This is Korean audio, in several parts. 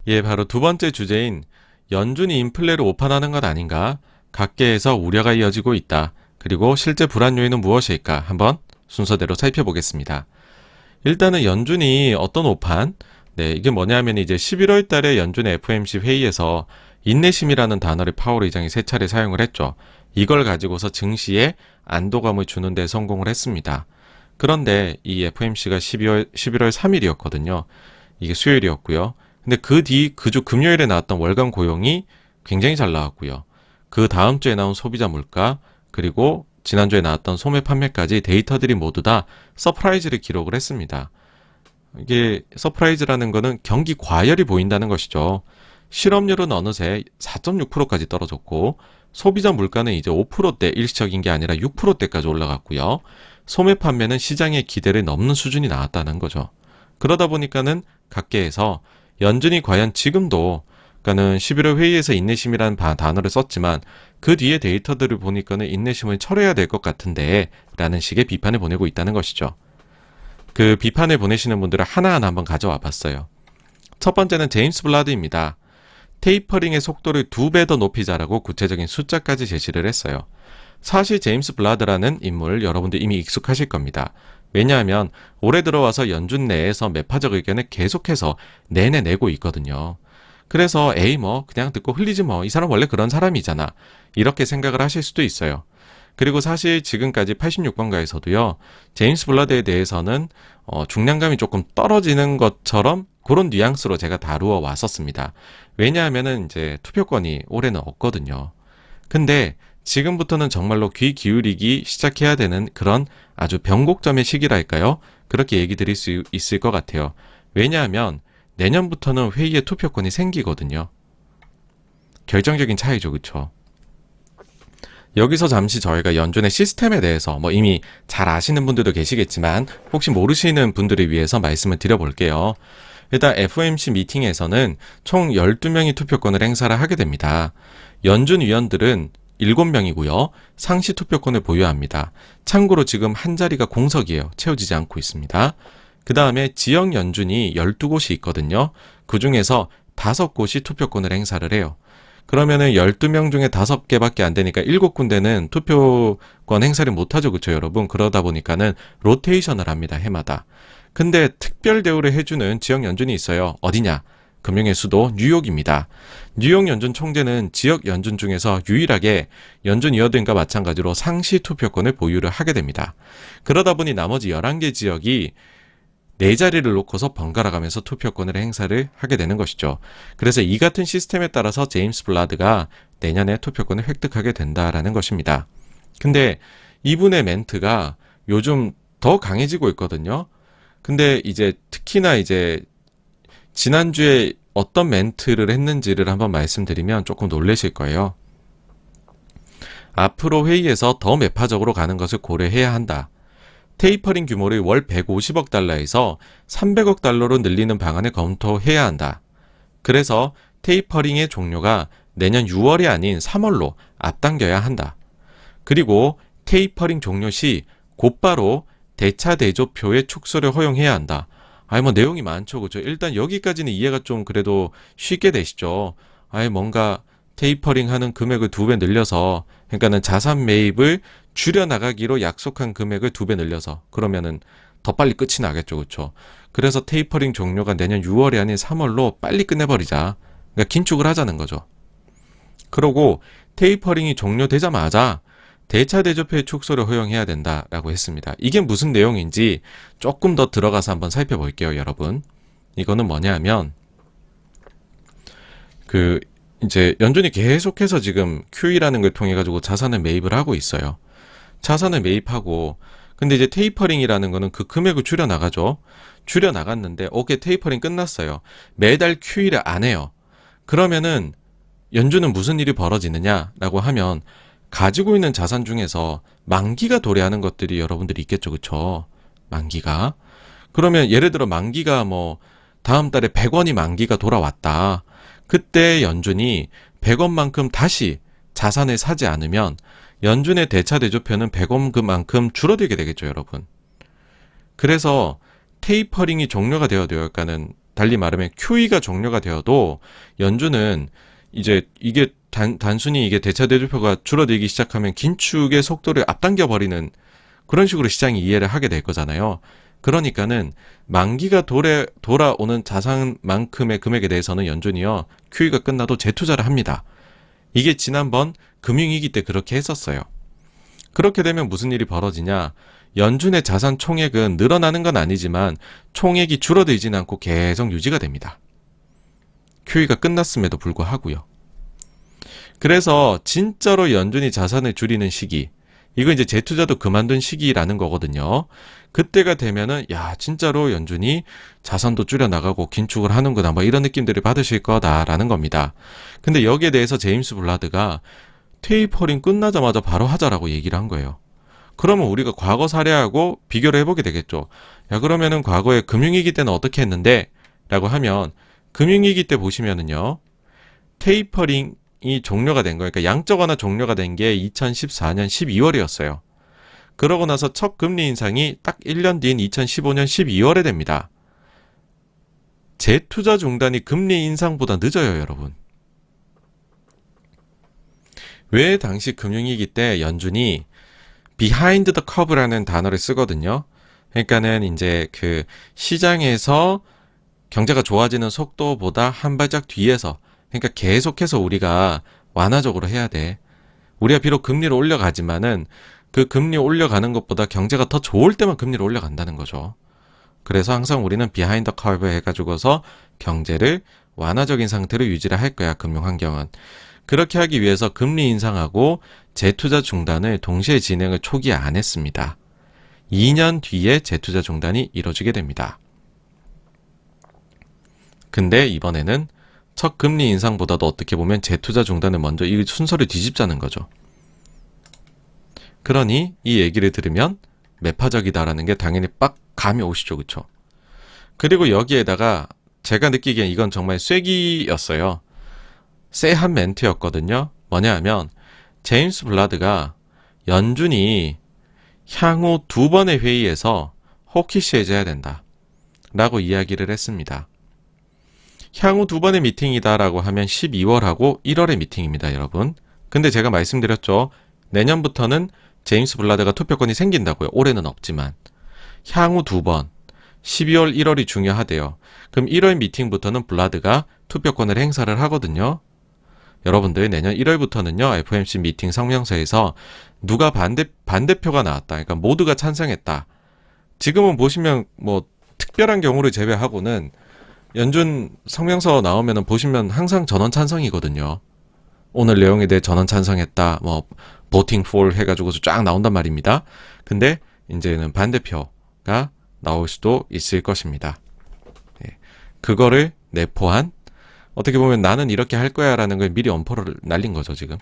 예, 바로 두 번째 주제인 연준이 인플레를 오판하는 것 아닌가? 각계에서 우려가 이어지고 있다. 그리고 실제 불안 요인은 무엇일까? 한번 순서대로 살펴보겠습니다. 일단은 연준이 어떤 오판? 네, 이게 뭐냐면 이제 11월 달에 연준의 FOMC 회의에서 인내심이라는 단어를 파월 의장이 세 차례 사용을 했죠. 이걸 가지고서 증시에 안도감을 주는 데 성공을 했습니다. 그런데 이 FOMC가 11월 3일이었거든요. 이게 수요일이었고요. 근데 그 주 금요일에 나왔던 월간 고용이 굉장히 잘 나왔고요. 그 다음 주에 나온 소비자 물가, 그리고 지난주에 나왔던 소매 판매까지 데이터들이 모두 다 서프라이즈를 기록을 했습니다. 이게 서프라이즈라는 거는 경기 과열이 보인다는 것이죠. 실업률은 어느새 4.6%까지 떨어졌고, 소비자 물가는 이제 5%대 일시적인 게 아니라 6%대까지 올라갔고요. 소매 판매는 시장의 기대를 넘는 수준이 나왔다는 거죠. 그러다 보니까는 각계에서 연준이 과연 지금도, 그러니까는 11월 회의에서 인내심이라는 단어를 썼지만 그 뒤에 데이터들을 보니까는 인내심을 철회해야 될 것 같은데 라는 식의 비판을 보내고 있다는 것이죠. 그 비판을 보내시는 분들을 하나하나 한번 가져와 봤어요. 첫 번째는 제임스 블라드입니다. 테이퍼링의 속도를 2배 더 높이자라고 구체적인 숫자까지 제시를 했어요. 사실 제임스 블라드라는 인물 여러분들 이미 익숙하실 겁니다. 왜냐하면 올해 들어와서 연준 내에서 매파적 의견을 계속해서 내고 있거든요. 그래서 에이 뭐 그냥 듣고 흘리지 뭐 이 사람 원래 그런 사람이잖아 이렇게 생각을 하실 수도 있어요. 그리고 사실 지금까지 86번가에서도요 제임스 블라드에 대해서는 중량감이 조금 떨어지는 것처럼 그런 뉘앙스로 제가 다루어 왔었습니다. 왜냐하면은 이제 투표권이 올해는 없거든요. 근데 지금부터는 정말로 귀 기울이기 시작해야 되는 그런 아주 변곡점의 시기랄까요? 그렇게 얘기 드릴 수 있을 것 같아요. 왜냐하면 내년부터는 회의에 투표권이 생기거든요. 결정적인 차이죠, 그쵸? 여기서 잠시 저희가 연준의 시스템에 대해서 이미 잘 아시는 분들도 계시겠지만 혹시 모르시는 분들을 위해서 말씀을 드려볼게요. 일단 FOMC 미팅에서는 총 12명이 투표권을 행사를 하게 됩니다. 연준 위원들은 7명이고요. 상시 투표권을 보유합니다. 참고로 지금 한 자리가 공석이에요. 채워지지 않고 있습니다. 그 다음에 지역 연준이 12곳이 있거든요. 그 중에서 5곳이 투표권을 행사를 해요. 그러면은 12명 중에 5개밖에 안 되니까 7군데는 투표권 행사를 못하죠. 그쵸, 여러분? 그러다 보니까는 로테이션을 합니다. 해마다. 근데 특별 대우를 해주는 지역 연준이 있어요. 어디냐? 금융의 수도 뉴욕입니다. 뉴욕 연준 총재는 지역 연준 중에서 유일하게 연준 위원들과 마찬가지로 상시 투표권을 보유를 하게 됩니다. 그러다 보니 나머지 11개 지역이 4자리를 놓고서 번갈아 가면서 투표권을 행사를 하게 되는 것이죠. 그래서 이 같은 시스템에 따라서 제임스 블라드가 내년에 투표권을 획득하게 된다라는 것입니다. 근데 이분의 멘트가 요즘 더 강해지고 있거든요. 근데 이제 특히나 이제 지난주에 어떤 멘트를 했는지를 한번 말씀드리면 조금 놀라실 거예요. 앞으로 회의에서 더 매파적으로 가는 것을 고려해야 한다. 테이퍼링 규모를 월 150억 달러에서 300억 달러로 늘리는 방안을 검토해야 한다. 그래서 테이퍼링의 종료가 내년 6월이 아닌 3월로 앞당겨야 한다. 그리고 테이퍼링 종료 시 곧바로 대차대조표의 축소를 허용해야 한다. 내용이 많죠. 그죠? 일단 여기까지는 이해가 좀 그래도 쉽게 되시죠. 뭔가 테이퍼링 하는 금액을 2배 늘려서, 그러니까는 자산 매입을 줄여나가기로 약속한 금액을 2배 늘려서, 그러면은 더 빨리 끝이 나겠죠. 그쵸? 그래서 테이퍼링 종료가 내년 6월이 아닌 3월로 빨리 끝내버리자. 그러니까 긴축을 하자는 거죠. 그러고 테이퍼링이 종료되자마자 대차대조표의 축소를 허용해야 된다라고 했습니다. 이게 무슨 내용인지 조금 더 들어가서 한번 살펴볼게요, 여러분. 이거는 뭐냐면 이제 연준이 계속해서 지금 QE라는 걸 통해 가지고 자산을 매입을 하고 있어요. 자산을 매입하고 근데 이제 테이퍼링이라는 거는 그 금액을 줄여 나가죠. 줄여 나갔는데 오케이 테이퍼링 끝났어요. 매달 QE를 안 해요. 그러면은 연준은 무슨 일이 벌어지느냐라고 하면 가지고 있는 자산 중에서 만기가 도래하는 것들이 여러분들이 있겠죠. 그쵸? 만기가. 그러면 예를 들어 만기가 다음 달에 100원이 만기가 돌아왔다. 그때 연준이 100원만큼 다시 자산을 사지 않으면 연준의 대차대조표는 100원만큼 줄어들게 되겠죠, 여러분. 그래서 테이퍼링이 종료가 되어야 돼요. 그러니까는 달리 말하면 QE가 종료가 되어도 연준은 이제 이게 단순히 이게 대차 대조표가 줄어들기 시작하면 긴축의 속도를 앞당겨 버리는 그런 식으로 시장이 이해를 하게 될 거잖아요. 그러니까는 만기가 돌아오는 자산만큼의 금액에 대해서는 연준이요, QE가 끝나도 재투자를 합니다. 이게 지난번 금융위기 때 그렇게 했었어요. 그렇게 되면 무슨 일이 벌어지냐? 연준의 자산 총액은 늘어나는 건 아니지만 총액이 줄어들지는 않고 계속 유지가 됩니다. QE가 끝났음에도 불구하고요. 그래서 진짜로 연준이 자산을 줄이는 시기, 이거 이제 재투자도 그만둔 시기라는 거거든요. 그때가 되면은 야, 진짜로 연준이 자산도 줄여나가고 긴축을 하는구나, 뭐 이런 느낌들을 받으실 거다라는 겁니다. 근데 여기에 대해서 제임스 블라드가 테이퍼링 끝나자마자 바로 하자라고 얘기를 한 거예요. 그러면 우리가 과거 사례하고 비교를 해보게 되겠죠. 야, 그러면은 과거에 금융위기 때는 어떻게 했는데? 라고 하면 금융위기 때 보시면은요, 테이퍼링이 종료가 된 거예요. 그러니까 양적완화 종료가 된 게 2014년 12월이었어요. 그러고 나서 첫 금리 인상이 딱 1년 뒤인 2015년 12월에 됩니다. 재투자 중단이 금리 인상보다 늦어요, 여러분. 왜 당시 금융위기 때 연준이 behind the curve라는 단어를 쓰거든요. 그러니까는 이제 그 시장에서 경제가 좋아지는 속도보다 한 발짝 뒤에서, 그러니까 계속해서 우리가 완화적으로 해야 돼. 우리가 비록 금리를 올려가지만은 그 금리 올려가는 것보다 경제가 더 좋을 때만 금리를 올려간다는 거죠. 그래서 항상 우리는 behind the curve 해가지고서 경제를 완화적인 상태로 유지를 할 거야, 금융환경은. 그렇게 하기 위해서 금리 인상하고 재투자 중단을 동시에 진행을 초기에 안 했습니다. 2년 뒤에 재투자 중단이 이뤄지게 됩니다. 근데 이번에는 첫 금리 인상보다도 어떻게 보면 재투자 중단을 먼저 이 순서를 뒤집자는 거죠. 그러니 이 얘기를 들으면 매파적이다라는 게 당연히 빡 감이 오시죠, 그쵸? 그리고 여기에다가 제가 느끼기엔 이건 정말 쐐기였어요. 쎄한 멘트였거든요. 뭐냐 하면 제임스 블라드가 연준이 향후 2번의 회의에서 호키시해져야 된다 라고 이야기를 했습니다. 향후 2번의 미팅이다라고 하면 12월하고 1월의 미팅입니다, 여러분. 근데 제가 말씀드렸죠. 내년부터는 제임스 블라드가 투표권이 생긴다고요. 올해는 없지만. 향후 2번, 12월, 1월이 중요하대요. 그럼 1월 미팅부터는 블라드가 투표권을 행사를 하거든요. 여러분들 내년 1월부터는요, FOMC 미팅 성명서에서 누가 반대표가 나왔다. 그러니까 모두가 찬성했다. 지금은 보시면 뭐 특별한 경우를 제외하고는 연준 성명서 나오면은 보시면 항상 전원 찬성이거든요. 오늘 내용에 대해 전원 찬성했다. 뭐 voting for 해가지고서 쫙 나온단 말입니다. 근데 이제는 반대표가 나올 수도 있을 것입니다. 그거를 내포한, 어떻게 보면 나는 이렇게 할 거야 라는 걸 미리 엄포를 날린 거죠, 지금.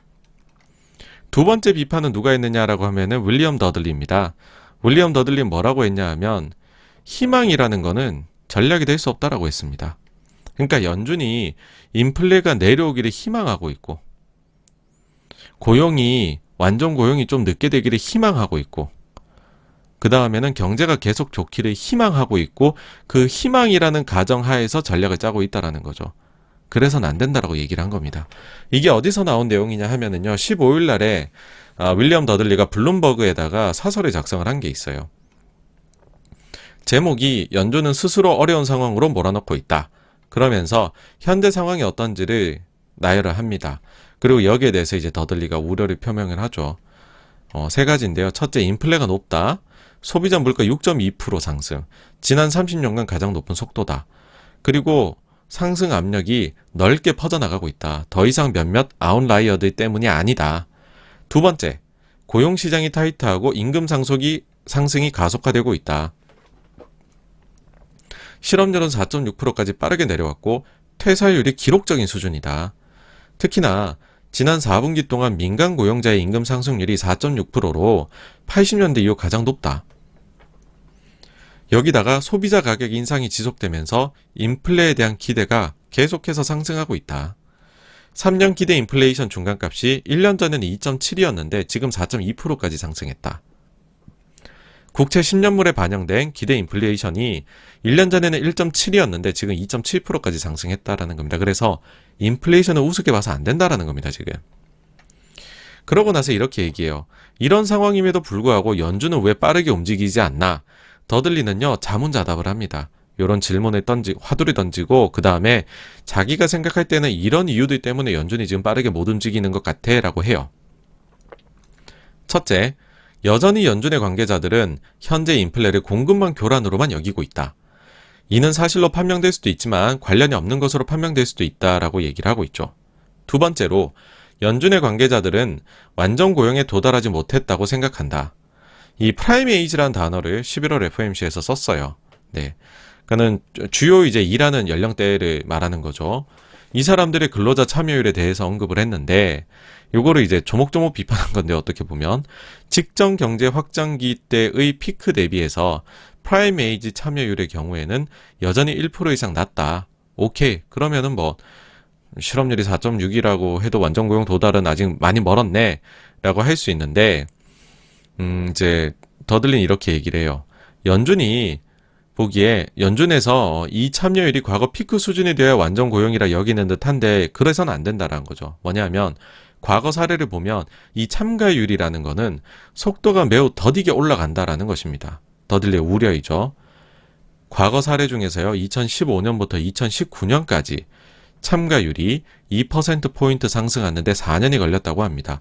두 번째 비판은 누가 했느냐라고 하면은 윌리엄 더들리입니다. 윌리엄 더들리 뭐라고 했냐 하면 희망이라는 거는 전략이 될 수 없다라고 했습니다. 그러니까 연준이 인플레가 내려오기를 희망하고 있고, 완전 고용이 좀 늦게 되기를 희망하고 있고, 그 다음에는 경제가 계속 좋기를 희망하고 있고, 그 희망이라는 가정하에서 전략을 짜고 있다라는 거죠. 그래서는 안 된다라고 얘기를 한 겁니다. 이게 어디서 나온 내용이냐 하면은요, 15일 날에 윌리엄 더들리가 블룸버그에다가 사설을 작성을 한 게 있어요. 제목이 연준은 스스로 어려운 상황으로 몰아넣고 있다. 그러면서 현재 상황이 어떤지를 나열을 합니다. 그리고 여기에 대해서 이제 더들리가 우려를 표명을 하죠. 세 가지인데요. 첫째, 인플레가 높다. 소비자 물가 6.2% 상승. 지난 30년간 가장 높은 속도다. 그리고 상승 압력이 넓게 퍼져나가고 있다. 더 이상 몇몇 아웃라이어들 때문이 아니다. 두 번째, 고용시장이 타이트하고 임금 상승이 가속화되고 있다. 실업률은 4.6%까지 빠르게 내려왔고 퇴사율이 기록적인 수준이다. 특히나 지난 4분기 동안 민간 고용자의 임금 상승률이 4.6%로 80년대 이후 가장 높다. 여기다가 소비자 가격 인상이 지속되면서 인플레에 대한 기대가 계속해서 상승하고 있다. 3년 기대 인플레이션 중간값이 1년 전에는 2.7이었는데 지금 4.2%까지 상승했다. 국채 10년물에 반영된 기대 인플레이션이 1년 전에는 1.7이었는데 지금 2.7%까지 상승했다라는 겁니다. 그래서 인플레이션을 우습게 봐서 안 된다라는 겁니다, 지금. 그러고 나서 이렇게 얘기해요. 이런 상황임에도 불구하고 연준은 왜 빠르게 움직이지 않나? 더들리는요, 자문자답을 합니다. 이런 질문을 화두를 던지고, 그 다음에 자기가 생각할 때는 이런 이유들 때문에 연준이 지금 빠르게 못 움직이는 것 같아 라고 해요. 첫째, 여전히 연준의 관계자들은 현재 인플레를 공급망 교란으로만 여기고 있다. 이는 사실로 판명될 수도 있지만 관련이 없는 것으로 판명될 수도 있다라고 얘기를 하고 있죠. 두 번째로, 연준의 관계자들은 완전 고용에 도달하지 못했다고 생각한다. 이 프라임 에이지라는 단어를 11월 FOMC에서 썼어요. 네. 그러니까는 주요 이제 일하는 연령대를 말하는 거죠. 이 사람들의 근로자 참여율에 대해서 언급을 했는데, 요거를 이제 조목조목 비판한 건데, 어떻게 보면 직전 경제 확장기 때의 피크 대비해서 프라임 에이지 참여율의 경우에는 여전히 1% 이상 낮다. 오케이. 그러면은 뭐 실업률이 4.6이라고 해도 완전 고용 도달은 아직 많이 멀었네 라고 할 수 있는데, 이제 더들린 이렇게 얘기를 해요. 연준이 보기에 연준에서 이 참여율이 과거 피크 수준이 되어야 완전 고용이라 여기는 듯한데 그래서는 안 된다라는 거죠. 뭐냐면 과거 사례를 보면 이 참가율이라는 거는 속도가 매우 더디게 올라간다라는 것입니다. 더들리의 우려이죠. 과거 사례 중에서요, 2015년부터 2019년까지 참가율이 2%포인트 상승하는데 4년이 걸렸다고 합니다.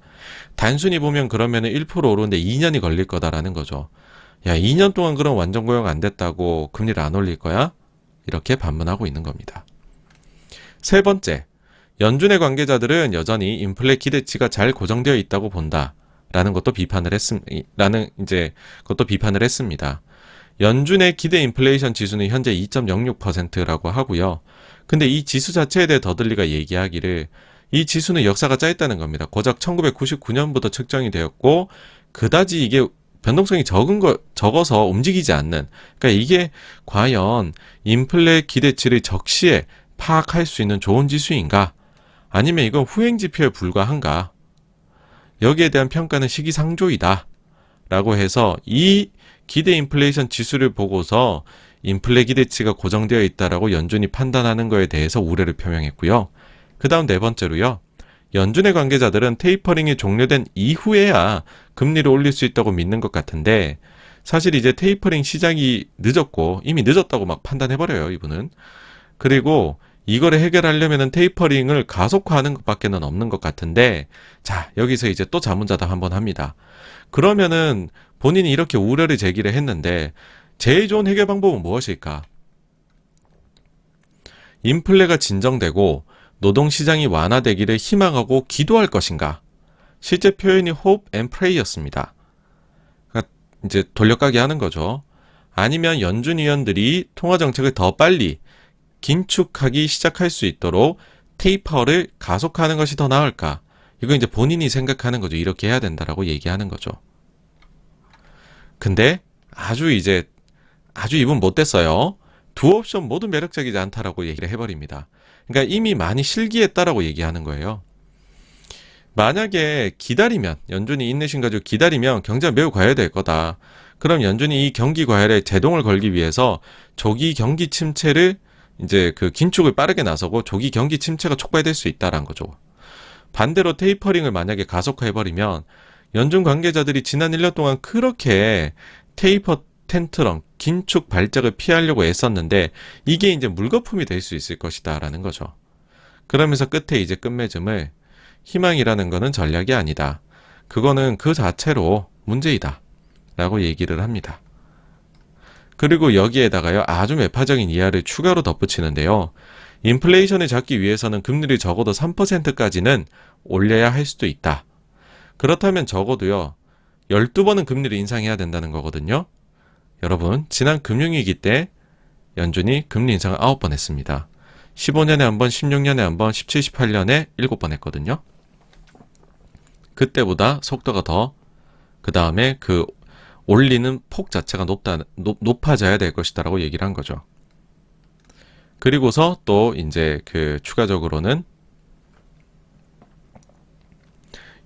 단순히 보면 그러면 1% 오르는데 2년이 걸릴 거다라는 거죠. 야, 2년 동안 그럼 완전 고용 안 됐다고 금리를 안 올릴 거야? 이렇게 반문하고 있는 겁니다. 세 번째, 연준의 관계자들은 여전히 인플레 기대치가 잘 고정되어 있다고 본다. 라는 것도 비판을 했습니다. 연준의 기대 인플레이션 지수는 현재 2.06%라고 하고요. 근데 이 지수 자체에 대해 더들리가 얘기하기를 이 지수는 역사가 짧다는 겁니다. 고작 1999년부터 측정이 되었고 그다지 이게 변동성이 적어서 움직이지 않는, 그러니까 이게 과연 인플레 기대치를 적시에 파악할 수 있는 좋은 지수인가? 아니면 이건 후행 지표에 불과한가? 여기에 대한 평가는 시기상조이다 라고 해서 이 기대 인플레이션 지수를 보고서 인플레 기대치가 고정되어 있다라고 연준이 판단하는 거에 대해서 우려를 표명했고요. 그 다음 네 번째로요. 연준의 관계자들은 테이퍼링이 종료된 이후에야 금리를 올릴 수 있다고 믿는 것 같은데, 사실 이제 테이퍼링 시작이 늦었고 이미 늦었다고 막 판단해버려요, 이분은. 그리고 이거를 해결하려면 테이퍼링을 가속화하는 것밖에는 없는 것 같은데, 자, 여기서 이제 또 자문자답 한번 합니다. 그러면은 본인이 이렇게 우려를 제기를 했는데 제일 좋은 해결 방법은 무엇일까? 인플레가 진정되고 노동시장이 완화되기를 희망하고 기도할 것인가? 실제 표현이 hope and pray였습니다. 그러니까 이제 돌려가게 하는 거죠. 아니면 연준 위원들이 통화정책을 더 빨리 긴축하기 시작할 수 있도록 테이퍼를 가속화하는 것이 더 나을까? 이거 이제 본인이 생각하는 거죠. 이렇게 해야 된다라고 얘기하는 거죠. 근데 아주 이분 못됐어요. 두 옵션 모두 매력적이지 않다라고 얘기를 해버립니다. 그러니까 이미 많이 실기했다라고 얘기하는 거예요. 만약에 기다리면, 연준이 인내심 가지고 기다리면 경제가 매우 과열될 거다. 그럼 연준이 이 경기 과열에 제동을 걸기 위해서 조기 경기 침체를 이제 그 긴축을 빠르게 나서고 조기 경기 침체가 촉발될 수 있다라는 거죠. 반대로 테이퍼링을 만약에 가속화해버리면 연준 관계자들이 지난 1년 동안 그렇게 테이퍼 텐트럼, 긴축 발작을 피하려고 애썼는데 이게 이제 물거품이 될 수 있을 것이다 라는 거죠. 그러면서 끝에 이제 끝맺음을 희망이라는 거는 전략이 아니다. 그거는 그 자체로 문제이다 라고 얘기를 합니다. 그리고 여기에다가요, 아주 매파적인 이하를 추가로 덧붙이는데요. 인플레이션을 잡기 위해서는 금리를 적어도 3%까지는 올려야 할 수도 있다. 그렇다면 적어도요, 12번은 금리를 인상해야 된다는 거거든요. 여러분, 지난 금융위기 때 연준이 금리 인상을 9번 했습니다. 15년에 한 번, 16년에 한 번, 17, 18년에 7번 했거든요. 그때보다 속도가 더, 그 다음에 그 올리는 폭 자체가 높아져야 될 것이다라고 얘기를 한 거죠. 그리고서 또 이제 그 추가적으로는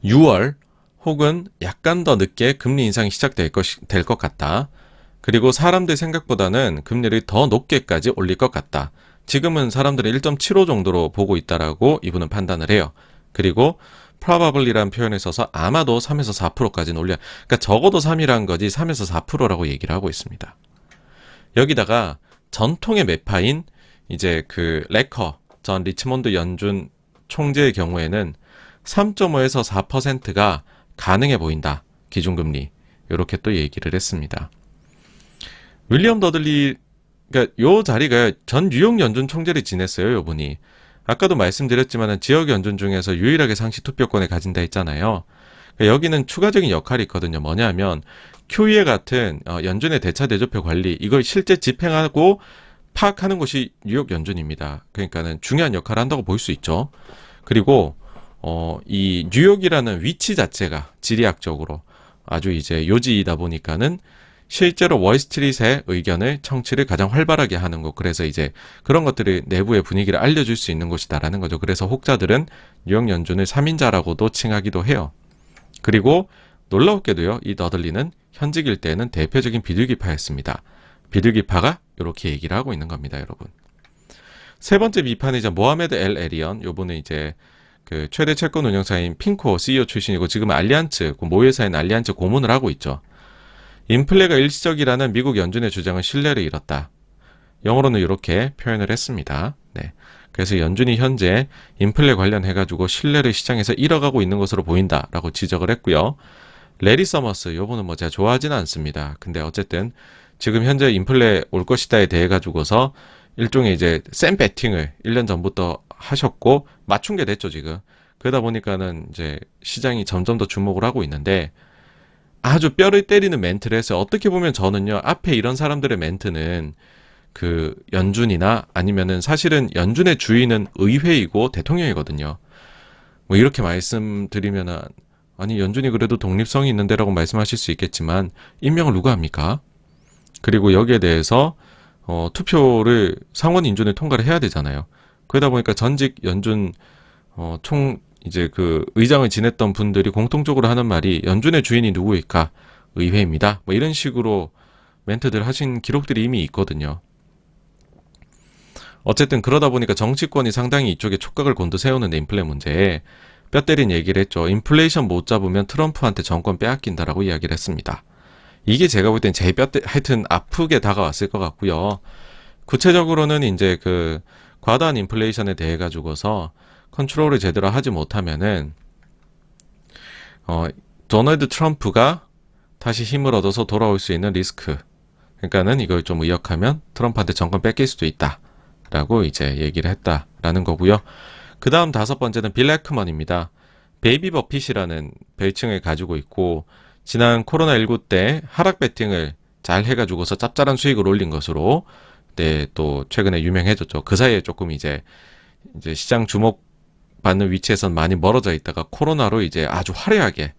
6월 혹은 약간 더 늦게 금리 인상이 시작될 것 같다. 그리고 사람들 생각보다는 금리를 더 높게까지 올릴 것 같다. 지금은 사람들이 1.75 정도로 보고 있다라고 이분은 판단을 해요. 그리고 probably라는 표현을 써서 아마도 3에서 4%까지는 올려. 그러니까 적어도 3이란 거지 3에서 4%라고 얘기를 하고 있습니다. 여기다가 전통의 매파인 이제 그 레커 전 리치몬드 연준 총재의 경우에는 3.5에서 4%가 가능해 보인다. 기준금리. 이렇게 또 얘기를 했습니다. 윌리엄 더들리, 그러니까 요 자리가 전 뉴욕 연준 총재를 지냈어요, 요 분이. 아까도 말씀드렸지만 지역 연준 중에서 유일하게 상시 투표권을 가진다 했잖아요. 그러니까 여기는 추가적인 역할이 있거든요. 뭐냐면 QE 같은 연준의 대차 대조표 관리 이걸 실제 집행하고 파악하는 것이 뉴욕 연준입니다. 그러니까는 중요한 역할을 한다고 볼 수 있죠. 그리고 이 뉴욕이라는 위치 자체가 지리학적으로 아주 이제 요지이다 보니까는 실제로 월스트리트의 의견을 청취를 가장 활발하게 하는 곳. 그래서 이제 그런 것들을 내부의 분위기를 알려줄 수 있는 곳이다라는 거죠. 그래서 혹자들은 뉴욕 연준을 3인자라고도 칭하기도 해요. 그리고 놀라웠게도요. 이 더들리는 현직일 때는 대표적인 비둘기파였습니다. 비둘기파가 이렇게 얘기를 하고 있는 겁니다, 여러분. 세 번째 비판이자 모하메드 엘 에리언. 요분은 이제 그 최대 채권 운영사인 핑코 CEO 출신이고 지금 알리안츠 모회사인 알리안츠 고문을 하고 있죠. 인플레가 일시적이라는 미국 연준의 주장은 신뢰를 잃었다. 영어로는 이렇게 표현을 했습니다. 네. 그래서 연준이 현재 인플레 관련해가지고 신뢰를 시장에서 잃어가고 있는 것으로 보인다라고 지적을 했고요. 레리 서머스, 요분은 뭐 제가 좋아하지는 않습니다. 근데 어쨌든 지금 현재 인플레 올 것이다에 대해 가지고서 일종의 이제 센 배팅을 1년 전부터 하셨고 맞춘 게 됐죠, 지금. 그러다 보니까는 이제 시장이 점점 더 주목을 하고 있는데 아주 뼈를 때리는 멘트를 했어요. 어떻게 보면 저는요, 앞에 이런 사람들의 멘트는 그 연준이나 아니면은 사실은 연준의 주인은 의회이고 대통령이거든요. 뭐 이렇게 말씀드리면은 아니 연준이 그래도 독립성이 있는데라고 말씀하실 수 있겠지만 임명을 누가 합니까? 그리고 여기에 대해서 투표를 상원 인준을 통과를 해야 되잖아요. 그러다 보니까 전직 연준 이제 그 의장을 지냈던 분들이 공통적으로 하는 말이 연준의 주인이 누구일까? 의회입니다. 뭐 이런 식으로 멘트들 하신 기록들이 이미 있거든요. 어쨌든 그러다 보니까 정치권이 상당히 이쪽에 촉각을 곤두세우는 인플레 문제에 뼈 때린 얘기를 했죠. 인플레이션 못 잡으면 트럼프한테 정권 빼앗긴다라고 이야기를 했습니다. 이게 제가 볼 땐 제일 하여튼 아프게 다가왔을 것 같고요. 구체적으로는 이제 그 과다한 인플레이션에 대해 가지고서 컨트롤을 제대로 하지 못하면은 도널드 트럼프가 다시 힘을 얻어서 돌아올 수 있는 리스크. 그러니까는 이걸 좀 의역하면 트럼프한테 정권 뺏길 수도 있다라고 이제 얘기를 했다라는 거고요. 그 다음 다섯 번째는 빌 에크먼입니다. 베이비 버핏이라는 별칭을 가지고 있고 지난 코로나19 때 하락 배팅을 잘 해가지고서 짭짤한 수익을 올린 것으로 네, 또 최근에 유명해졌죠. 그 사이에 조금 이제 시장 주목받는 위치에선 많이 멀어져 있다가 코로나로 이제 아주 화려하게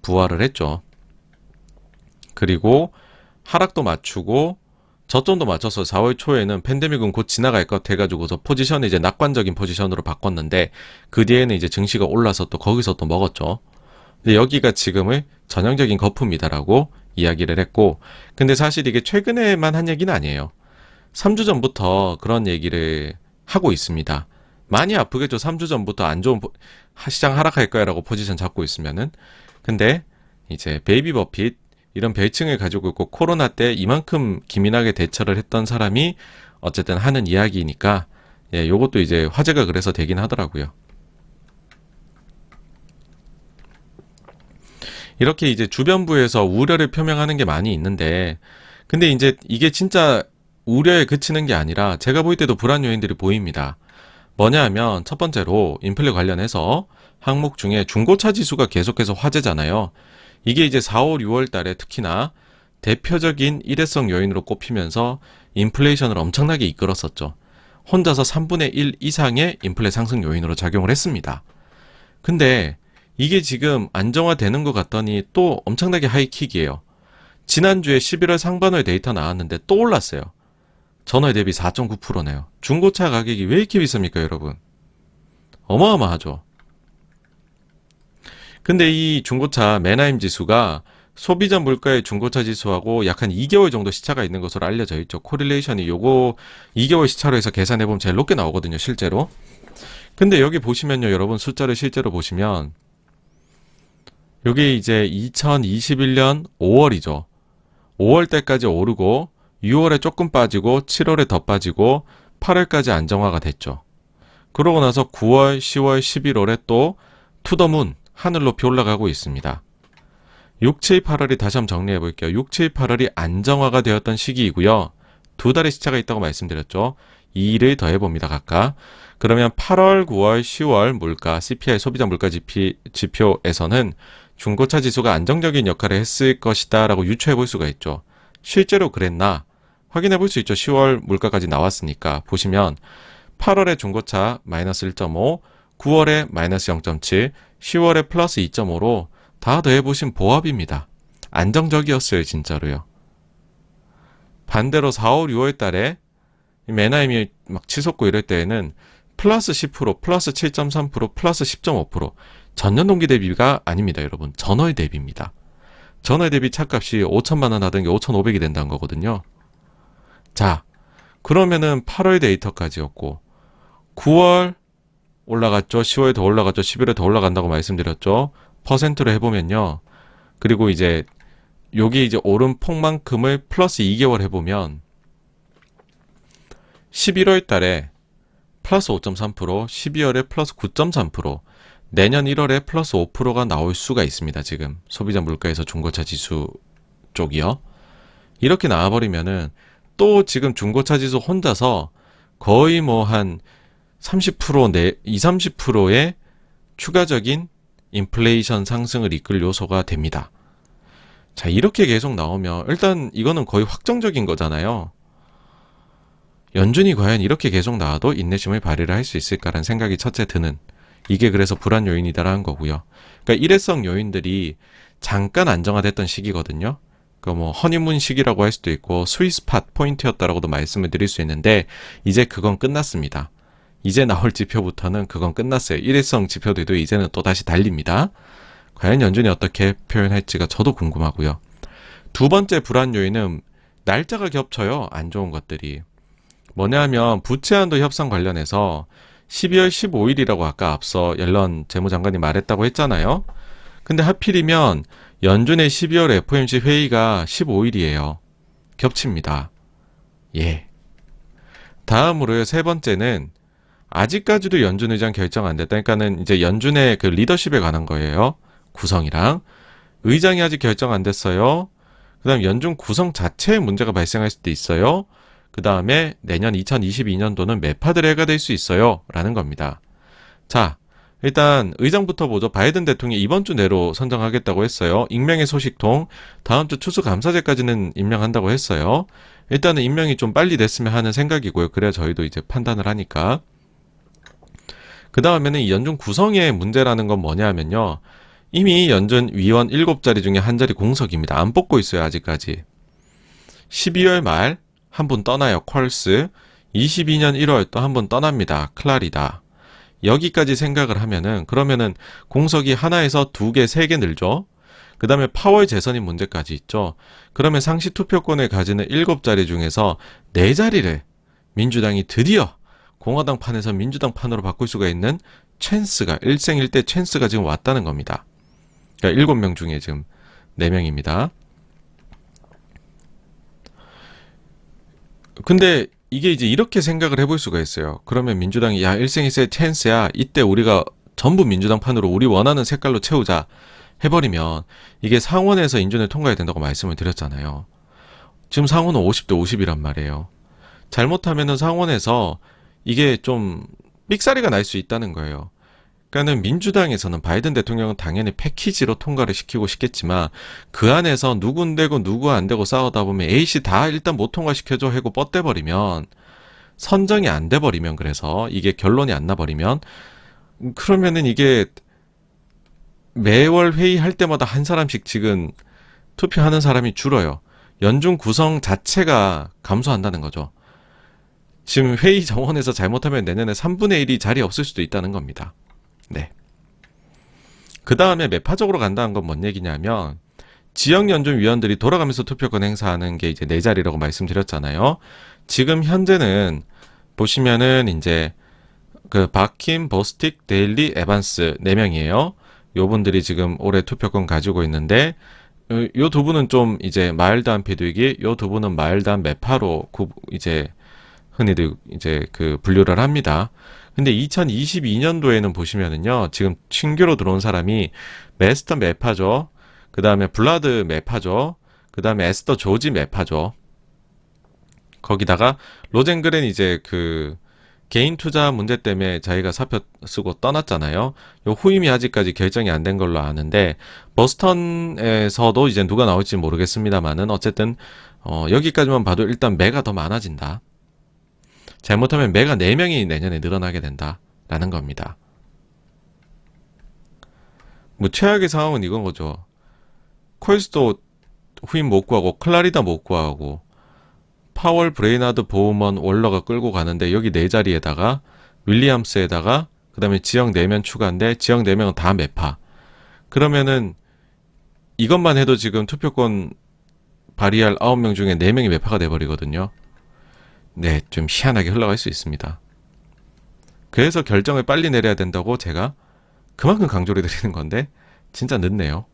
부활을 했죠. 그리고 하락도 맞추고 저점도 맞춰서 4월 초에는 팬데믹은 곧 지나갈 것 해가지고서 포지션을 이제 낙관적인 포지션으로 바꿨는데 그 뒤에는 이제 증시가 올라서 또 거기서 또 먹었죠. 근데 여기가 지금의 전형적인 거품이다라고 이야기를 했고, 근데 사실 이게 최근에만 한 얘기는 아니에요. 3주 전부터 그런 얘기를 하고 있습니다. 많이 아프겠죠. 3주 전부터 안 좋은 시장 하락할 거야라고 포지션 잡고 있으면은. 근데 이제 베이비 버핏 이런 별칭을 가지고 있고 코로나 때 이만큼 기민하게 대처를 했던 사람이 어쨌든 하는 이야기니까 예, 요것도 이제 화제가 그래서 되긴 하더라고요. 이렇게 이제 주변부에서 우려를 표명하는 게 많이 있는데 근데 이제 이게 진짜 우려에 그치는 게 아니라 제가 볼 때도 불안 요인들이 보입니다. 뭐냐 하면 첫 번째로 인플레 관련해서 항목 중에 중고차 지수가 계속해서 화제잖아요. 이게 이제 4월, 6월 달에 특히나 대표적인 일회성 요인으로 꼽히면서 인플레이션을 엄청나게 이끌었었죠. 혼자서 3분의 1 이상의 인플레 상승 요인으로 작용을 했습니다. 근데 이게 지금 안정화되는 것 같더니 또 엄청나게 하이킥이에요. 지난주에 11월 상반월 데이터 나왔는데 또 올랐어요. 전월 대비 4.9%네요. 중고차 가격이 왜 이렇게 비쌉니까, 여러분? 어마어마하죠. 근데 이 중고차 맨하임 지수가 소비자 물가의 중고차 지수하고 약 한 2개월 정도 시차가 있는 것으로 알려져 있죠. 코릴레이션이 요거 2개월 시차로 해서 계산해보면 제일 높게 나오거든요, 실제로. 근데 여기 보시면요, 여러분 숫자를 실제로 보시면 여기 이제 2021년 5월이죠. 5월 때까지 오르고 6월에 조금 빠지고 7월에 더 빠지고 8월까지 안정화가 됐죠. 그러고 나서 9월, 10월, 11월에 또 투더문 하늘 높이 올라가고 있습니다. 6, 7, 8월이 다시 한번 정리해 볼게요. 6, 7, 8월이 안정화가 되었던 시기이고요. 두 달의 시차가 있다고 말씀드렸죠. 2를 더해봅니다. 각각. 그러면 8월, 9월, 10월 물가 CPI 소비자 물가 지표에서는 중고차 지수가 안정적인 역할을 했을 것이다 라고 유추해 볼 수가 있죠. 실제로 그랬나? 확인해 볼 수 있죠. 10월 물가까지 나왔으니까. 보시면 8월에 중고차 마이너스 1.5, 9월에 마이너스 0.7, 10월에 플러스 2.5로 다 더해보신 보합입니다. 안정적이었어요. 진짜로요. 반대로 4월, 6월 달에 맨하임이 막 치솟고 이럴 때에는 플러스 10%, 플러스 7.3%, 플러스 10.5%. 전년 동기 대비가 아닙니다, 여러분. 전월 대비입니다. 전월 대비 차값이 5천만 원 하던 게 5,500이 된다는 거거든요. 자, 그러면은 8월 데이터까지였고 9월 올라갔죠. 10월 더 올라갔죠. 11월 더 올라간다고 말씀드렸죠. 퍼센트로 해보면요. 그리고 이제 여기 이제 오른 폭만큼을 플러스 2개월 해보면 11월 달에 플러스 5.3%, 12월에 플러스 9.3%, 내년 1월에 플러스 5%가 나올 수가 있습니다. 지금 소비자 물가에서 중고차 지수 쪽이요. 이렇게 나와버리면은 또 지금 중고차 지수 혼자서 거의 뭐 한 30% 20, 30%의 추가적인 인플레이션 상승을 이끌 요소가 됩니다. 자, 이렇게 계속 나오면 일단 이거는 거의 확정적인 거잖아요. 연준이 과연 이렇게 계속 나와도 인내심을 발휘를 할 수 있을까라는 생각이 첫째 드는, 이게 그래서 불안 요인이다라는 거고요. 그러니까 일회성 요인들이 잠깐 안정화됐던 시기거든요. 그 뭐 허니문 시기라고 할 수도 있고 스위스팟 포인트였다라고도 말씀을 드릴 수 있는데 이제 그건 끝났습니다. 이제 나올 지표부터는 그건 끝났어요. 일회성 지표들도 이제는 또 다시 달립니다. 과연 연준이 어떻게 표현할지가 저도 궁금하고요. 두 번째 불안 요인은 날짜가 겹쳐요. 안 좋은 것들이. 뭐냐 하면 부채한도 협상 관련해서 12월 15일이라고 아까 앞서 옐런 재무장관이 말했다고 했잖아요. 근데 하필이면 연준의 12월 FOMC 회의가 15일이에요. 겹칩니다. 예. 다음으로요. 세 번째는 아직까지도 연준 의장 결정 안 됐다. 그러니까는 이제 연준의 그 리더십에 관한 거예요. 구성이랑. 의장이 아직 결정 안 됐어요. 그 다음 연준 구성 자체에 문제가 발생할 수도 있어요. 그 다음에 내년 2022년도는 매파 드래그가 될 수 있어요. 라는 겁니다. 자, 일단 의장부터 보죠. 바이든 대통령이 이번 주 내로 선정하겠다고 했어요. 익명의 소식통. 다음 주 추수감사제까지는 임명한다고 했어요. 일단은 임명이 좀 빨리 됐으면 하는 생각이고요. 그래야 저희도 이제 판단을 하니까. 그 다음에는 이 연준 구성의 문제라는 건 뭐냐 하면요. 이미 연준 위원 7자리 중에 한 자리 공석입니다. 안 뽑고 있어요. 아직까지. 12월 말 한 분 떠나요. 퀄스. 22년 1월 또 한 분 떠납니다. 클라리다. 여기까지 생각을 하면은 그러면은 공석이 하나에서 2개, 3개 늘죠. 그 다음에 파월 재선인 문제까지 있죠. 그러면 상시 투표권을 가지는 7자리 중에서 4자리를 민주당이 드디어 공화당 판에서 민주당 판으로 바꿀 수가 있는 찬스가, 일생일대 찬스가 지금 왔다는 겁니다. 그러니까 7명 중에 지금 4명입니다. 근데 이게 이제 이렇게 생각을 해볼 수가 있어요. 그러면 민주당이 야, 일생일대 찬스야. 이때 우리가 전부 민주당 판으로 우리 원하는 색깔로 채우자 해버리면 이게 상원에서 인준을 통과해야 된다고 말씀을 드렸잖아요. 지금 상원은 50대 50이란 말이에요. 잘못하면은 상원에서 이게 좀 삑사리가 날 수 있다는 거예요. 그러니까는 민주당에서는 바이든 대통령은 당연히 패키지로 통과를 시키고 싶겠지만 그 안에서 누구 되고 누구 안 되고 싸우다 보면 A씨 다 일단 못 통과시켜줘 하고 뻗대버리면 선정이 안 돼버리면 그래서 이게 결론이 안 나버리면 그러면은 이게 매월 회의할 때마다 한 사람씩 지금 투표하는 사람이 줄어요. 연준 구성 자체가 감소한다는 거죠. 지금 회의 정원에서 잘못하면 내년에 3분의 1이 자리 없을 수도 있다는 겁니다. 네. 그 다음에 매파적으로 간다는 건 뭔 얘기냐면 지역연준위원들이 돌아가면서 투표권 행사하는 게 이제 네 자리라고 말씀드렸잖아요. 지금 현재는 보시면은 이제 그 바킨, 보스틱, 데일리, 에반스 4명이에요. 요분들이 지금 올해 투표권 가지고 있는데 요 두 분은 좀 이제 마일드한 비둘기, 요 두 분은 마일드한 매파로 이제 흔히들 이제 그 분류를 합니다. 근데 2022년도에는 보시면은요, 지금 신규로 들어온 사람이 메스터 매파죠. 그 다음에 블라드 매파죠. 그 다음에 에스더 조지 매파죠. 거기다가 로젠글은 이제 그 개인 투자 문제 때문에 자기가 사표 쓰고 떠났잖아요. 요 후임이 아직까지 결정이 안 된 걸로 아는데 버스턴에서도 이제 누가 나올지 모르겠습니다만은 어쨌든 여기까지만 봐도 일단 매가 더 많아진다. 잘못하면 매가 4명이 내년에 늘어나게 된다라는 겁니다. 뭐 최악의 상황은 이건 거죠. 콜스도 후임 못 구하고 클라리다 못 구하고 파월, 브레이나드, 보우먼, 월러가 끌고 가는데 여기 4자리에다가 윌리엄스에다가 그 다음에 지역 4명 추가인데 지역 4명은 다 매파. 그러면은 이것만 해도 지금 투표권 발의할 9명 중에 4명이 매파가 돼버리거든요. 네, 좀 희한하게 흘러갈 수 있습니다. 그래서 결정을 빨리 내려야 된다고 제가 그만큼 강조를 드리는 건데 진짜 늦네요.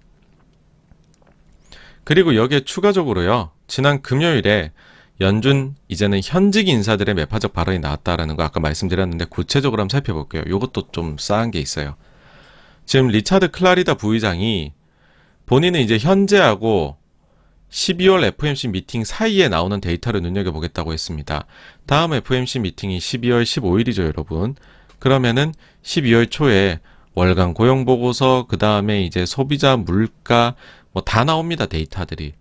그리고 여기에 추가적으로요. 지난 금요일에 연준 이제는 현직 인사들의 매파적 발언이 나왔다라는 거 아까 말씀드렸는데 구체적으로 한번 살펴볼게요. 이것도 좀 싸한 게 있어요. 지금 리차드 클라리다 부의장이 본인은 이제 현재하고 12월 FOMC 미팅 사이에 나오는 데이터를 눈여겨보겠다고 했습니다. 다음 FOMC 미팅이 12월 15일이죠, 여러분. 그러면은 12월 초에 월간 고용보고서, 그 다음에 이제 소비자 물가, 뭐 다 나옵니다, 데이터들이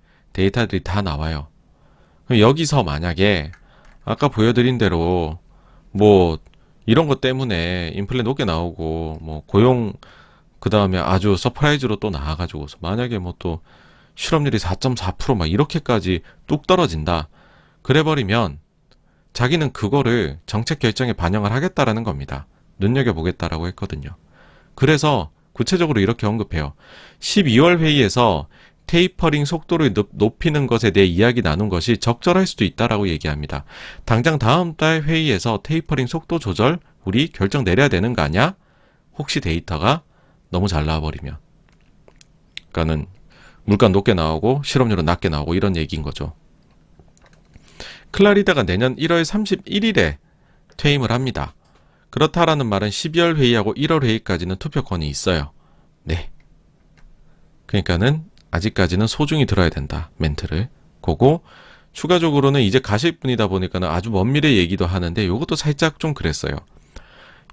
다 나와요. 여기서 만약에 아까 보여드린 대로 뭐 이런 것 때문에 인플레 높게 나오고 뭐 고용 그 다음에 아주 서프라이즈로 또 나와가지고서 만약에 뭐 또 실업률이 4.4% 막 이렇게까지 뚝 떨어진다. 그래버리면 자기는 그거를 정책 결정에 반영을 하겠다라는 겁니다. 눈여겨보겠다라고 했거든요. 그래서 구체적으로 이렇게 언급해요. 12월 회의에서 테이퍼링 속도를 높이는 것에 대해 이야기 나눈 것이 적절할 수도 있다라고 얘기합니다. 당장 다음 달 회의에서 테이퍼링 속도 조절 우리 결정 내려야 되는 거 아니야? 혹시 데이터가 너무 잘 나와버리면. 그러니까는 물가 높게 나오고 실업률은 낮게 나오고 이런 얘기인 거죠. 클라리다가 내년 1월 31일에 퇴임을 합니다. 그렇다라는 말은 12월 회의하고 1월 회의까지는 투표권이 있어요. 네. 그러니까는 아직까지는 소중히 들어야 된다. 멘트를. 그거 추가적으로는 이제 가실 분이다 보니까는 아주 먼 미래 얘기도 하는데 이것도 살짝 좀 그랬어요.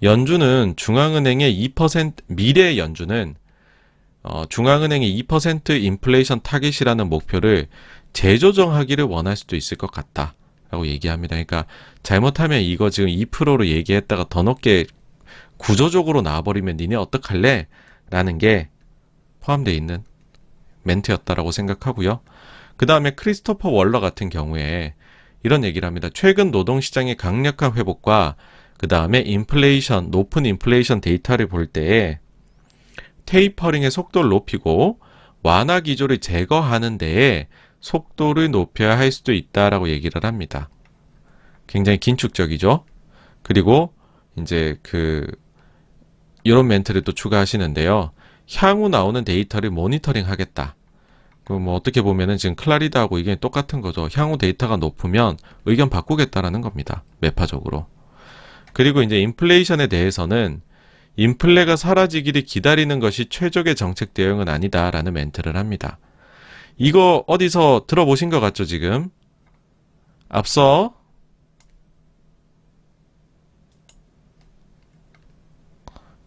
연준은 중앙은행의 2% 미래 연준은 중앙은행의 2% 인플레이션 타깃이라는 목표를 재조정하기를 원할 수도 있을 것 같다. 라고 얘기합니다. 그러니까 잘못하면 이거 지금 2%로 얘기했다가 더 높게 구조적으로 나와버리면 니네 어떡할래? 라는 게 포함되어 있는 멘트였다라고 생각하고요. 그 다음에 크리스토퍼 월러 같은 경우에 이런 얘기를 합니다. 최근 노동시장의 강력한 회복과 그 다음에 인플레이션, 높은 인플레이션 데이터를 볼 때에 테이퍼링의 속도를 높이고 완화 기조를 제거하는 데에 속도를 높여야 할 수도 있다라고 얘기를 합니다. 굉장히 긴축적이죠. 그리고 이제 이런 멘트를 또 추가하시는데요. 향후 나오는 데이터를 모니터링 하겠다. 뭐 어떻게 보면은 지금 클라리다하고 의견이 똑같은 거죠. 향후 데이터가 높으면 의견 바꾸겠다라는 겁니다. 매파적으로. 그리고 이제 인플레이션에 대해서는 인플레가 사라지기를 기다리는 것이 최적의 정책 대응은 아니다라는 멘트를 합니다. 이거 어디서 들어보신 것 같죠, 지금? 앞서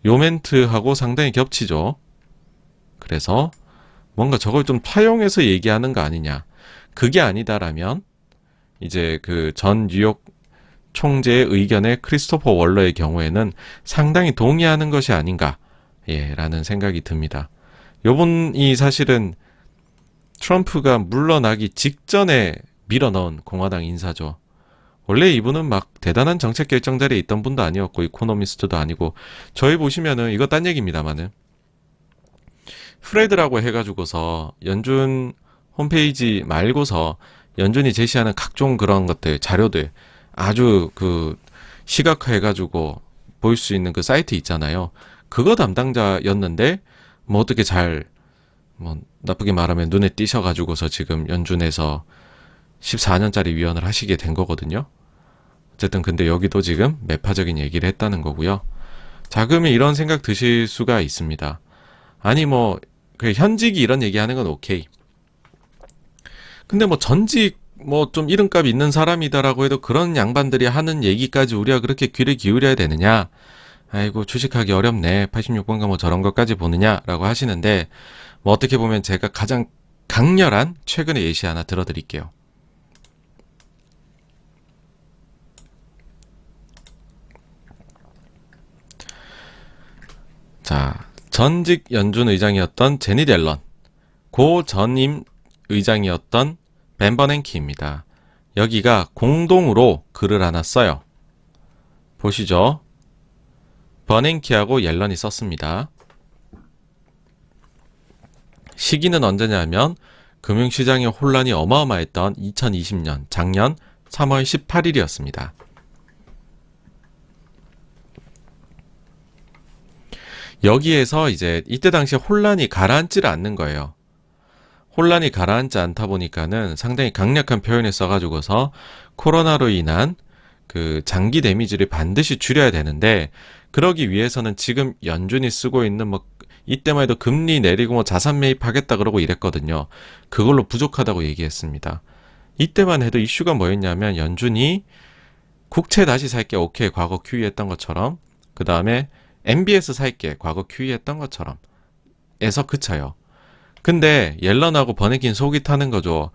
요 멘트하고 상당히 겹치죠. 그래서 뭔가 저걸 좀 차용해서 얘기하는 거 아니냐. 그게 아니다라면 이제 전 뉴욕 총재의 의견에 크리스토퍼 월러의 경우에는 상당히 동의하는 것이 아닌가, 라는 생각이 듭니다. 요분이 사실은 트럼프가 물러나기 직전에 밀어넣은 공화당 인사죠. 원래 이분은 막 대단한 정책 결정 자리에 있던 분도 아니었고 이코노미스트도 아니고 저희 보시면은 이거 딴 얘기입니다만은 프레드라고 해가지고서 연준 홈페이지 말고서 연준이 제시하는 각종 그런 것들, 자료들 아주 그 시각화해가지고 볼 수 있는 그 사이트 있잖아요. 그거 담당자였는데 뭐 어떻게 뭐 나쁘게 말하면 눈에 띄셔가지고서 지금 연준에서 14년짜리 위원을 하시게 된 거거든요. 어쨌든 근데 여기도 지금 매파적인 얘기를 했다는 거고요. 자, 그러면 이런 생각 드실 수가 있습니다. 아니 뭐 그 현직이 이런 얘기하는 건 오케이. 근데 뭐 전직 뭐 좀 이름값 있는 사람이다라고 해도 그런 양반들이 하는 얘기까지 우리가 그렇게 귀를 기울여야 되느냐? 아이고 주식하기 어렵네. 86번가 뭐 저런 것까지 보느냐라고 하시는데 뭐 어떻게 보면 제가 가장 강렬한 최근의 예시 하나 들어드릴게요. 자, 전직 연준 의장이었던 제니 델런, 고 전임 의장이었던 벤 버냉키입니다. 여기가 공동으로 글을 하나 써요. 보시죠. 버냉키하고 옐런이 썼습니다. 시기는 언제냐면 금융시장의 혼란이 어마어마했던 2020년 작년 3월 18일이었습니다. 여기에서 이제 이때 당시에 혼란이 가라앉지를 않는 거예요. 혼란이 가라앉지 않다 보니까는 상당히 강력한 표현을 써가지고서 코로나로 인한 그 장기 데미지를 반드시 줄여야 되는데 그러기 위해서는 지금 연준이 쓰고 있는 뭐 이때만 해도 금리 내리고 뭐 자산 매입하겠다 그러고 이랬거든요. 그걸로 부족하다고 얘기했습니다. 이때만 해도 이슈가 뭐였냐면 연준이 국채 다시 살게 오케이 과거 QE 했던 것처럼 그 다음에 MBS 살게 과거 QE 했던 것처럼 에서 그쳐요. 근데 옐런하고 버냉키는 속이 타는 거죠.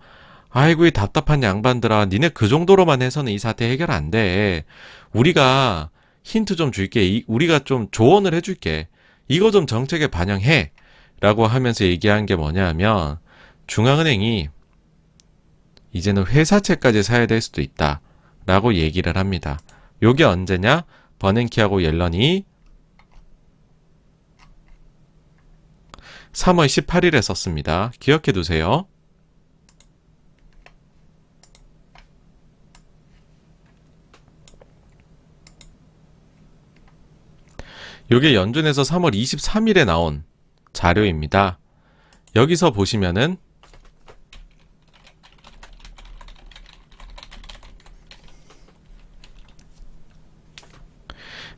아이고 이 답답한 양반들아 니네 그 정도로만 해서는 이 사태 해결 안 돼. 우리가 힌트 좀 줄게. 우리가 좀 조언을 해줄게. 이거 좀 정책에 반영해 라고 하면서 얘기한 게 뭐냐면 중앙은행이 이제는 회사채까지 사야 될 수도 있다 라고 얘기를 합니다. 요게 언제냐? 버냉키하고 옐런이 3월 18일에 썼습니다. 기억해 두세요. 요게 연준에서 3월 23일에 나온 자료입니다. 여기서 보시면은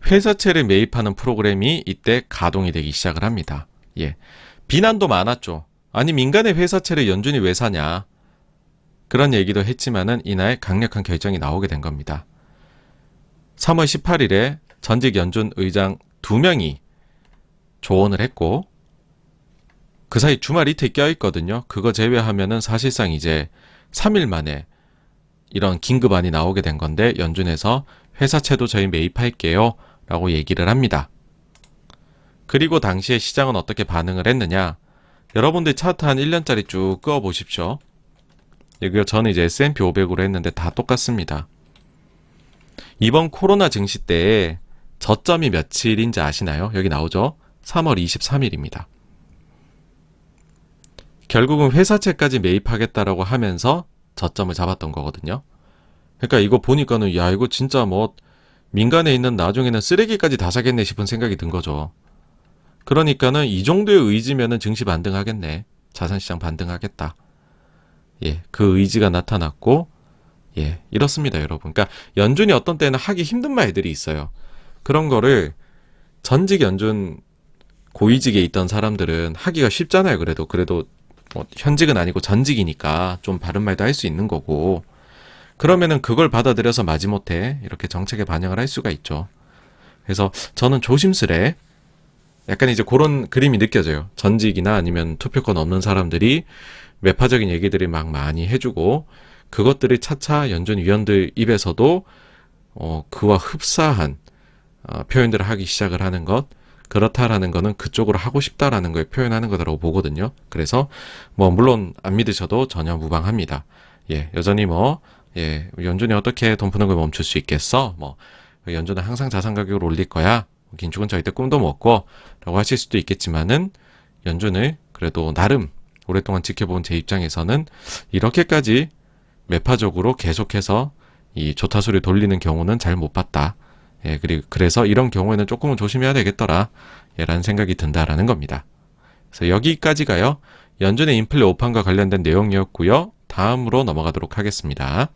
회사채를 매입하는 프로그램이 이때 가동이 되기 시작을 합니다. 예. 비난도 많았죠. 아니 민간의 회사채를 연준이 왜 사냐. 그런 얘기도 했지만은 이날 강력한 결정이 나오게 된 겁니다. 3월 18일에 전직 연준 의장 2명이 조언을 했고 그 사이 주말 이틀 껴있거든요. 그거 제외하면은 사실상 이제 3일 만에 이런 긴급안이 나오게 된 건데 연준에서 회사채도 저희 매입할게요 라고 얘기를 합니다. 그리고 당시에 시장은 어떻게 반응을 했느냐. 여러분들 차트 한 1년짜리 쭉 끄어 보십시오. 여기요 저는 이제 S&P 500으로 했는데 다 똑같습니다. 이번 코로나 증시 때에 저점이 며칠인지 아시나요? 여기 나오죠? 3월 23일입니다. 결국은 회사채까지 매입하겠다라고 하면서 저점을 잡았던 거거든요. 그러니까 이거 보니까는 야 이거 진짜 뭐 민간에 있는 나중에는 쓰레기까지 다 사겠네 싶은 생각이 든 거죠. 그러니까는 이 정도의 의지면은 증시 반등하겠네. 자산시장 반등하겠다. 예, 그 의지가 나타났고, 예, 이렇습니다, 여러분. 그러니까 연준이 어떤 때는 하기 힘든 말들이 있어요. 그런 거를 전직 연준 고위직에 있던 사람들은 하기가 쉽잖아요. 그래도 뭐 현직은 아니고 전직이니까 좀 바른 말도 할 수 있는 거고. 그러면은 그걸 받아들여서 마지못해 이렇게 정책에 반영을 할 수가 있죠. 그래서 저는 조심스레 약간 이제 그런 그림이 느껴져요. 전직이나 아니면 투표권 없는 사람들이 매파적인 얘기들이 막 많이 해주고 그것들이 차차 연준 위원들 입에서도 그와 흡사한 표현들을 하기 시작을 하는 것, 그렇다라는 거는 그쪽으로 하고 싶다라는 걸 표현하는 거라고 보거든요. 그래서 뭐 물론 안 믿으셔도 전혀 무방합니다. 예, 여전히 연준이 어떻게 돈 푸는 걸 멈출 수 있겠어? 연준은 항상 자산 가격을 올릴 거야. 긴축은 절대 꿈도 못 꿔. 라고 하실 수도 있겠지만은 연준을 그래도 나름 오랫동안 지켜본 제 입장에서는 이렇게까지 매파적으로 계속해서 이 조타수를 돌리는 경우는 잘 못 봤다. 예, 그래서 이런 경우에는 조금은 조심해야 되겠더라. 예, 라는 생각이 든다라는 겁니다. 그래서 여기까지가요. 연준의 인플레 오판과 관련된 내용이었고요. 다음으로 넘어가도록 하겠습니다.